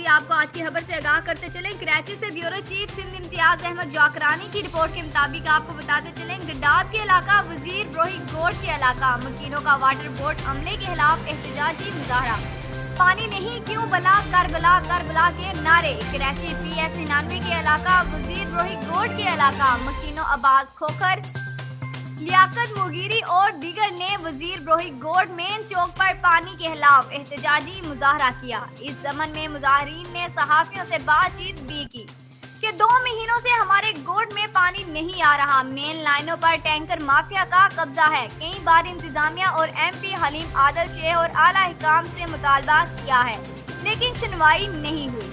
जी आपको आज की खबर से आगाह करते चलें। कराची से ब्यूरो चीफ सिंध इम्तियाज अहमद जाकरानी की रिपोर्ट के मुताबिक आपको बताते चलें, गड्डाब के इलाका वजीर रोही गोट के इलाका मकीनों का वाटर बोर्ड अमले के खिलाफ एहतजाजी मुजाहरा। पानी नहीं क्यों बला कर बला के नारे। कराची PS 99 के इलाका वजीर रोही गोट के इलाका मकीनों अब्बास खोखर, लियाकत मुगीरी और दीगर ने वजीर रोही गोट मेन चौक पर पानी के खिलाफ एहतजाजी मुजाहरा किया। इस जमन में मुजाहरीन ने सहाफियों से बातचीत भी की कि 2 महीनों से हमारे गोट में पानी नहीं आ रहा। मेन लाइनों पर टैंकर माफिया का कब्जा है। कई बार इंतजामिया और MP हलीम आदल शेख और आला हिकाम से मुतालबा किया है, लेकिन सुनवाई नहीं हुई।